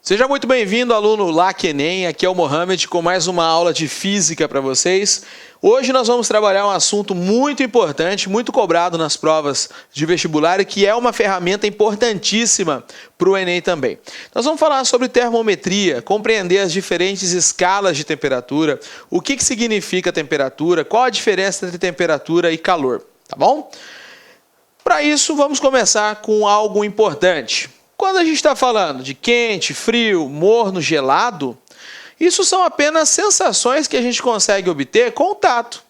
Seja muito bem-vindo, aluno LAC-ENEM. Aqui é o Mohamed com mais uma aula de física para vocês. Hoje nós vamos trabalhar um assunto muito importante, muito cobrado nas provas de vestibular e que é uma ferramenta importantíssima para o Enem também. Nós vamos falar sobre termometria, compreender as diferentes escalas de temperatura, o que significa temperatura, qual a diferença entre temperatura e calor, tá bom? Para isso, vamos começar com algo importante. Quando a gente está falando de quente, frio, morno, gelado, isso são apenas sensações que a gente consegue obter com o tato.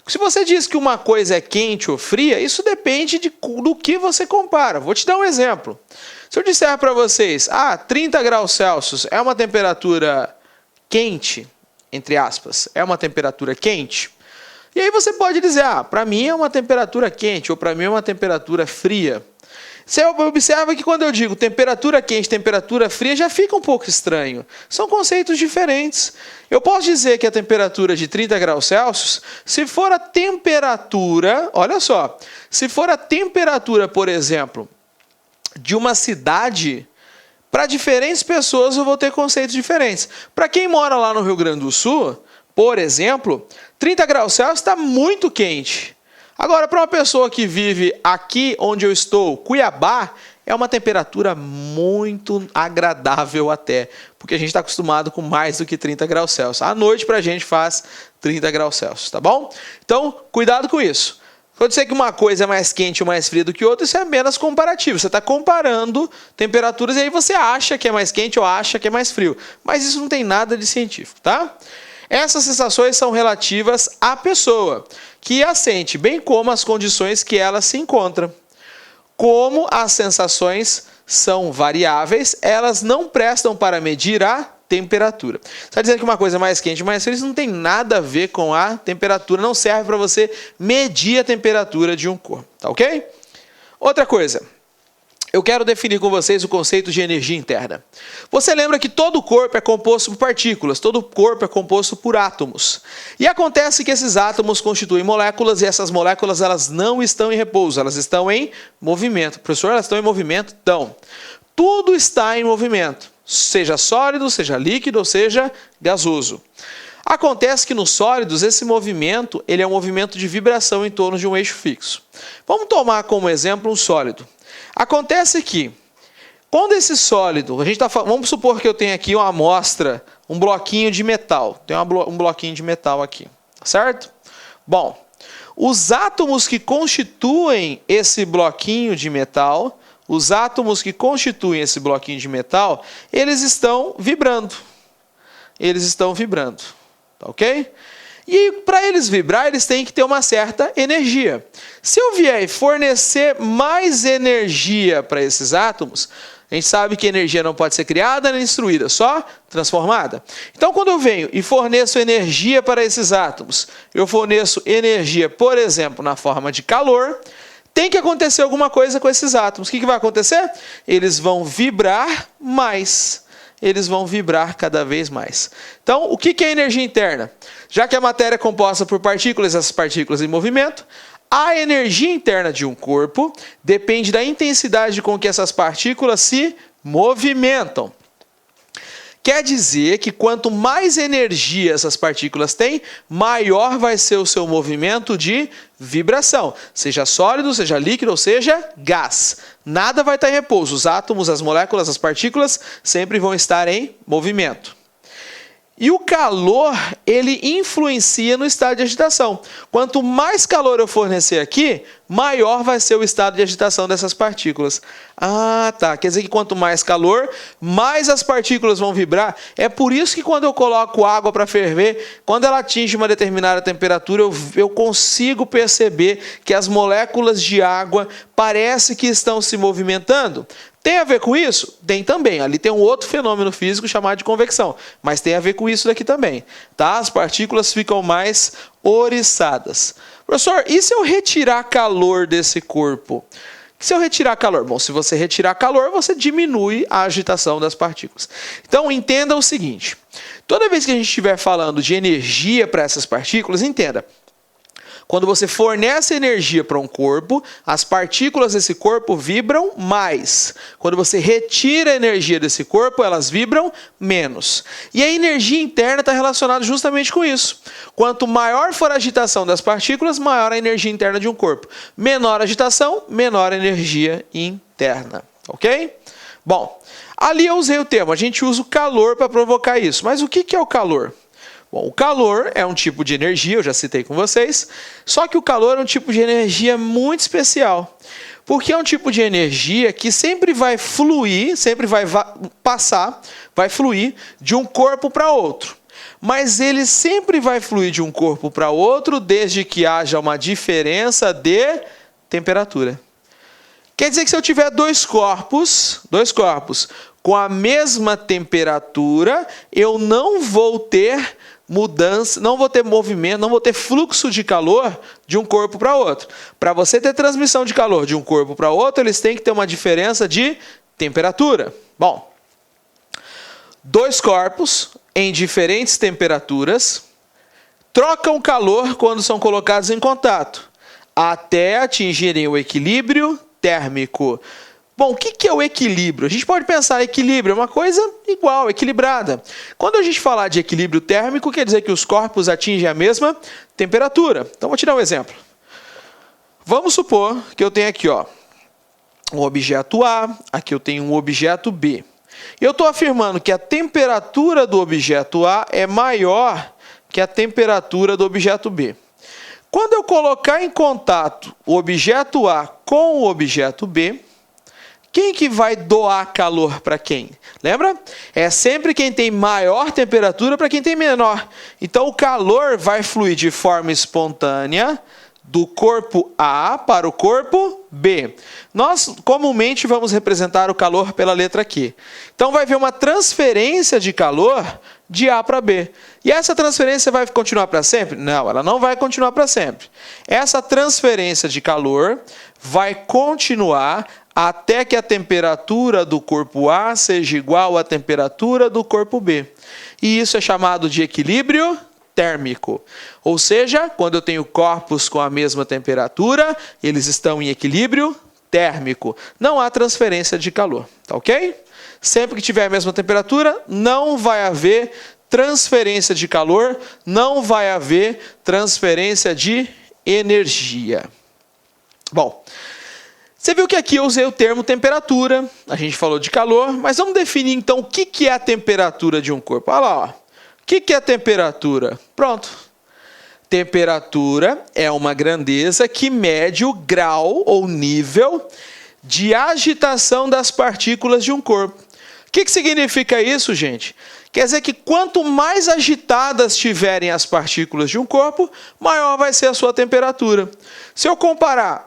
Se você diz que uma coisa é quente ou fria, isso depende do que você compara. Vou te dar um exemplo. Se eu disser para vocês, 30 graus Celsius é uma temperatura quente, entre aspas, é uma temperatura quente, e aí você pode dizer, para mim é uma temperatura quente ou para mim é uma temperatura fria. Você observa que quando eu digo temperatura quente, temperatura fria, já fica um pouco estranho. São conceitos diferentes. Eu posso dizer que a temperatura de 30 graus Celsius, se for a temperatura, olha só, se for a temperatura, por exemplo, de uma cidade, para diferentes pessoas eu vou ter conceitos diferentes. Para quem mora lá no Rio Grande do Sul, por exemplo, 30 graus Celsius está muito quente. Agora, para uma pessoa que vive aqui onde eu estou, Cuiabá, é uma temperatura muito agradável até, porque a gente está acostumado com mais do que 30 graus Celsius. À noite, para a gente, faz 30 graus Celsius, tá bom? Então, cuidado com isso. Quando dizer que uma coisa é mais quente ou mais fria do que outra, isso é apenas comparativo. Você está comparando temperaturas e aí você acha que é mais quente ou acha que é mais frio. Mas isso não tem nada de científico, tá? Essas sensações são relativas à pessoa que a sente, bem como as condições que ela se encontra. Como as sensações são variáveis, elas não prestam para medir a temperatura. Você está dizendo que uma coisa é mais quente, mais fria, isso não tem nada a ver com a temperatura, não serve para você medir a temperatura de um corpo, tá ok? Outra coisa. Eu quero definir com vocês o conceito de energia interna. Você lembra que todo corpo é composto por partículas, todo corpo é composto por átomos. E acontece que esses átomos constituem moléculas e essas moléculas elas não estão em repouso, elas estão em movimento. Professor, elas estão em movimento? Então, tudo está em movimento, seja sólido, seja líquido ou seja gasoso. Acontece que nos sólidos esse movimento ele é um movimento de vibração em torno de um eixo fixo. Vamos tomar como exemplo um sólido. Acontece que, quando esse sólido, vamos supor que eu tenho aqui uma amostra, um bloquinho de metal. Tem um bloquinho de metal aqui, certo? Bom, os átomos que constituem esse bloquinho de metal, eles estão vibrando. Tá ok? E para eles vibrar, eles têm que ter uma certa energia. Se eu vier e fornecer mais energia para esses átomos, a gente sabe que energia não pode ser criada nem destruída, só transformada. Então, quando eu venho e forneço energia para esses átomos, eu forneço energia, por exemplo, na forma de calor, tem que acontecer alguma coisa com esses átomos. O que vai acontecer? Eles vão vibrar mais. Eles vão vibrar cada vez mais. Então, o que é energia interna? Já que a matéria é composta por partículas, essas partículas em movimento, a energia interna de um corpo depende da intensidade com que essas partículas se movimentam. Quer dizer que quanto mais energia essas partículas têm, maior vai ser o seu movimento de vibração. Seja sólido, seja líquido ou seja gás. Nada vai estar em repouso. Os átomos, as moléculas, as partículas sempre vão estar em movimento. E o calor, ele influencia no estado de agitação. Quanto mais calor eu fornecer aqui, maior vai ser o estado de agitação dessas partículas. Tá. Quer dizer que quanto mais calor, mais as partículas vão vibrar. É por isso que quando eu coloco água para ferver, quando ela atinge uma determinada temperatura, eu consigo perceber que as moléculas de água parece que estão se movimentando. Tem a ver com isso? Tem também. Ali tem um outro fenômeno físico chamado de convecção. Mas tem a ver com isso daqui também. Tá? As partículas ficam mais oriçadas. Professor, e se eu retirar calor desse corpo? Se eu retirar calor? Bom, se você retirar calor, você diminui a agitação das partículas. Então, entenda o seguinte. Toda vez que a gente estiver falando de energia para essas partículas, entenda. Quando você fornece energia para um corpo, as partículas desse corpo vibram mais. Quando você retira a energia desse corpo, elas vibram menos. E a energia interna está relacionada justamente com isso. Quanto maior for a agitação das partículas, maior a energia interna de um corpo. Menor a agitação, menor a energia interna. Ok? Bom, ali eu usei o termo, a gente usa o calor para provocar isso. Mas o que é o calor? Bom, o calor é um tipo de energia, eu já citei com vocês, só que o calor é um tipo de energia muito especial, porque é um tipo de energia que sempre vai fluir, sempre vai fluir de um corpo para outro. Mas ele sempre vai fluir de um corpo para outro desde que haja uma diferença de temperatura. Quer dizer que se eu tiver dois corpos com a mesma temperatura, eu não vou ter mudança, não vou ter movimento, não vou ter fluxo de calor de um corpo para outro. Para você ter transmissão de calor de um corpo para outro, eles têm que ter uma diferença de temperatura. Bom, dois corpos em diferentes temperaturas trocam calor quando são colocados em contato, até atingirem o equilíbrio térmico. Bom, o que é o equilíbrio? A gente pode pensar equilíbrio é uma coisa igual, equilibrada. Quando a gente falar de equilíbrio térmico, quer dizer que os corpos atingem a mesma temperatura. Então, vou te dar um exemplo. Vamos supor que eu tenho aqui um objeto A, aqui eu tenho um objeto B. Eu estou afirmando que a temperatura do objeto A é maior que a temperatura do objeto B. Quando eu colocar em contato o objeto A com o objeto B, quem que vai doar calor para quem? Lembra? É sempre quem tem maior temperatura para quem tem menor. Então, o calor vai fluir de forma espontânea do corpo A para o corpo B. Nós, comumente, vamos representar o calor pela letra Q. Então, vai haver uma transferência de calor de A para B. E essa transferência vai continuar para sempre? Não, ela não vai continuar para sempre. Essa transferência de calor vai continuar até que a temperatura do corpo A seja igual à temperatura do corpo B. E isso é chamado de equilíbrio térmico. Ou seja, quando eu tenho corpos com a mesma temperatura, eles estão em equilíbrio térmico. Não há transferência de calor, tá ok? Sempre que tiver a mesma temperatura, não vai haver transferência de calor, não vai haver transferência de energia. Bom, você viu que aqui eu usei o termo temperatura, a gente falou de calor, mas vamos definir então o que é a temperatura de um corpo. Olha lá, ó. O que é a temperatura? Pronto. Temperatura é uma grandeza que mede o grau ou nível de agitação das partículas de um corpo. O que significa isso, gente? Quer dizer que quanto mais agitadas tiverem as partículas de um corpo, maior vai ser a sua temperatura. Se eu comparar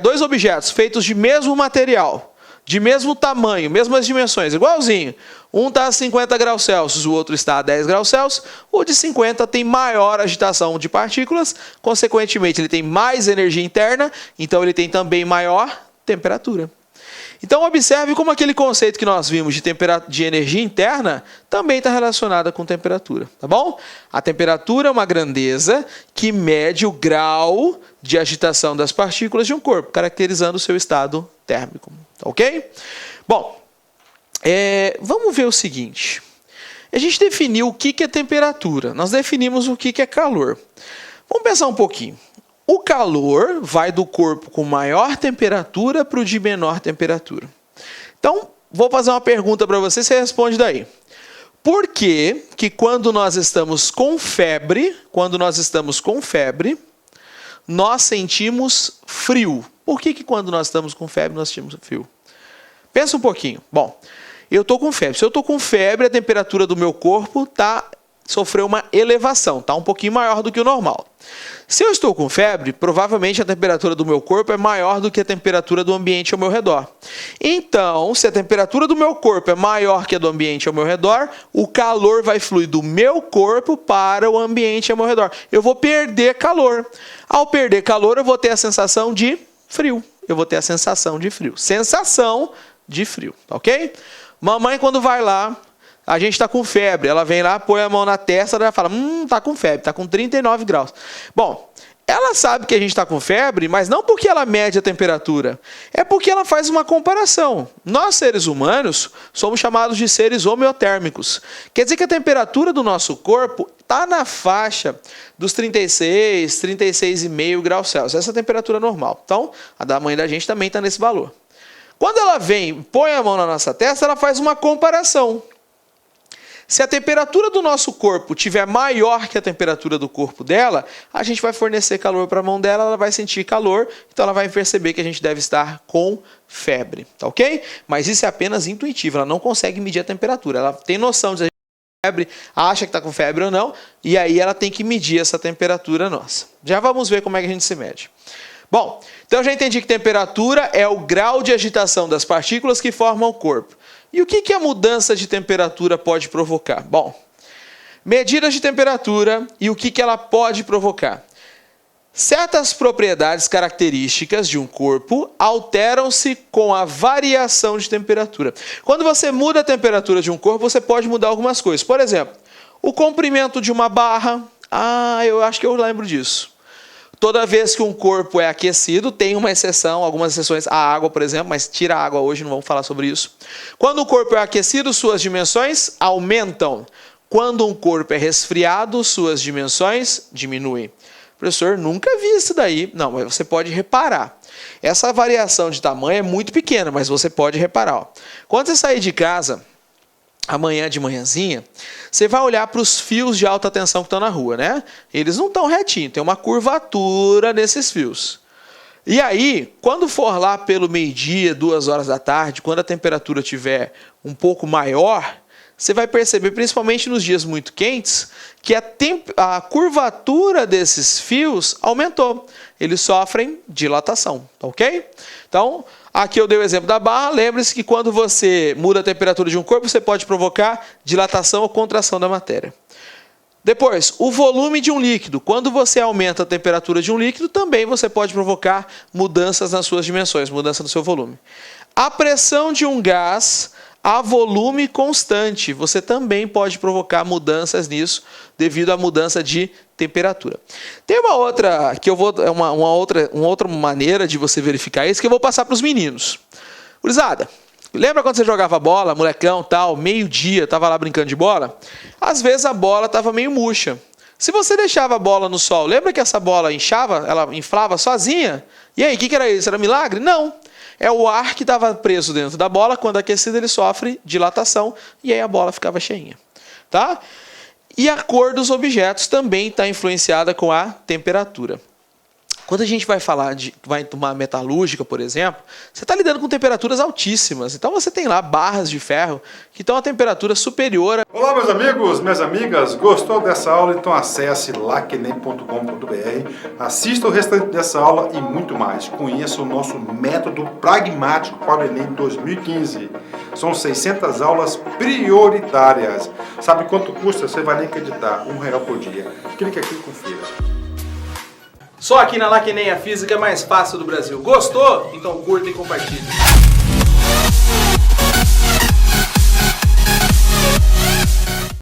dois objetos feitos de mesmo material, de mesmo tamanho, mesmas dimensões, igualzinho, um está a 50 graus Celsius, o outro está a 10 graus Celsius, o de 50 tem maior agitação de partículas, consequentemente ele tem mais energia interna, então ele tem também maior temperatura. Então, observe como aquele conceito que nós vimos de energia interna também está relacionada com temperatura, tá bom? A temperatura é uma grandeza que mede o grau de agitação das partículas de um corpo, caracterizando o seu estado térmico, tá ok? Bom, vamos ver o seguinte. A gente definiu o que é temperatura, nós definimos o que é calor. Vamos pensar um pouquinho. O calor vai do corpo com maior temperatura para o de menor temperatura. Então, vou fazer uma pergunta para você, você responde daí. Por que quando nós estamos com febre, nós sentimos frio? Por que quando nós estamos com febre, nós sentimos frio? Pensa um pouquinho. Bom, eu estou com febre. Se eu estou com febre, a temperatura do meu corpo sofreu uma elevação, está um pouquinho maior do que o normal. Se eu estou com febre, provavelmente a temperatura do meu corpo é maior do que a temperatura do ambiente ao meu redor. Então, se a temperatura do meu corpo é maior que a do ambiente ao meu redor, o calor vai fluir do meu corpo para o ambiente ao meu redor. Eu vou perder calor. Ao perder calor, eu vou ter a sensação de frio. Sensação de frio, ok? Mamãe, quando vai lá, a gente está com febre, ela vem lá, põe a mão na testa, ela fala, está com febre, está com 39 graus. Bom, ela sabe que a gente está com febre, mas não porque ela mede a temperatura, é porque ela faz uma comparação. Nós, seres humanos, somos chamados de seres homeotérmicos. Quer dizer que a temperatura do nosso corpo está na faixa dos 36, 36,5 graus Celsius. Essa é a temperatura normal. Então, a da mãe da gente também está nesse valor. Quando ela vem, põe a mão na nossa testa, ela faz uma comparação. Se a temperatura do nosso corpo tiver maior que a temperatura do corpo dela, a gente vai fornecer calor para a mão dela, ela vai sentir calor, então ela vai perceber que a gente deve estar com febre, tá ok? Mas isso é apenas intuitivo, ela não consegue medir a temperatura, ela tem noção de se a gente tem febre, acha que está com febre ou não, e aí ela tem que medir essa temperatura nossa. Já vamos ver como é que a gente se mede. Bom, então eu já entendi que temperatura é o grau de agitação das partículas que formam o corpo. E o que a mudança de temperatura pode provocar? Bom, medidas de temperatura e o que ela pode provocar. Certas propriedades características de um corpo alteram-se com a variação de temperatura. Quando você muda a temperatura de um corpo, você pode mudar algumas coisas. Por exemplo, o comprimento de uma barra. Eu acho que eu lembro disso. Toda vez que um corpo é aquecido, tem uma exceção, algumas exceções, a água, por exemplo, mas tira a água hoje, não vamos falar sobre isso. Quando o corpo é aquecido, suas dimensões aumentam. Quando um corpo é resfriado, suas dimensões diminuem. Professor, nunca vi isso daí. Não, mas você pode reparar. Essa variação de tamanho é muito pequena, mas você pode reparar. Ó. Quando você sair de casa, amanhã de manhãzinha, você vai olhar para os fios de alta tensão que estão na rua, né? Eles não estão retinhos, tem uma curvatura nesses fios. E aí, quando for lá pelo meio-dia, 2 horas da tarde, quando a temperatura estiver um pouco maior, você vai perceber, principalmente nos dias muito quentes, que a curvatura desses fios aumentou. Eles sofrem dilatação, tá ok? Então, aqui eu dei o exemplo da barra. Lembre-se que quando você muda a temperatura de um corpo, você pode provocar dilatação ou contração da matéria. Depois, o volume de um líquido. Quando você aumenta a temperatura de um líquido, também você pode provocar mudanças nas suas dimensões, mudança no seu volume. A pressão de um gás a volume constante. Você também pode provocar mudanças nisso devido à mudança de temperatura. Tem uma outra que eu vou uma outra maneira de você verificar isso que eu vou passar para os meninos. Gurizada, lembra quando você jogava bola, molecão, tal, meio-dia, estava lá brincando de bola? Às vezes a bola estava meio murcha. Se você deixava a bola no sol, lembra que essa bola inchava, ela inflava sozinha? E aí, o que era isso? Era milagre? Não. É o ar que estava preso dentro da bola, quando aquecido ele sofre dilatação e aí a bola ficava cheinha. Tá? E a cor dos objetos também está influenciada com a temperatura. Quando a gente vai tomar metalúrgica, por exemplo, você está lidando com temperaturas altíssimas. Então você tem lá barras de ferro que estão a temperatura superior a... Olá, meus amigos, minhas amigas. Gostou dessa aula? Então acesse laquenem.com.br, assista o restante dessa aula e muito mais. Conheça o nosso método pragmático para o Enem 2015. São 600 aulas prioritárias. Sabe quanto custa? Você vai nem acreditar. R$1 por dia. Clique aqui e confira. Só aqui na LACENEM a física é mais fácil do Brasil. Gostou? Então curta e compartilhe.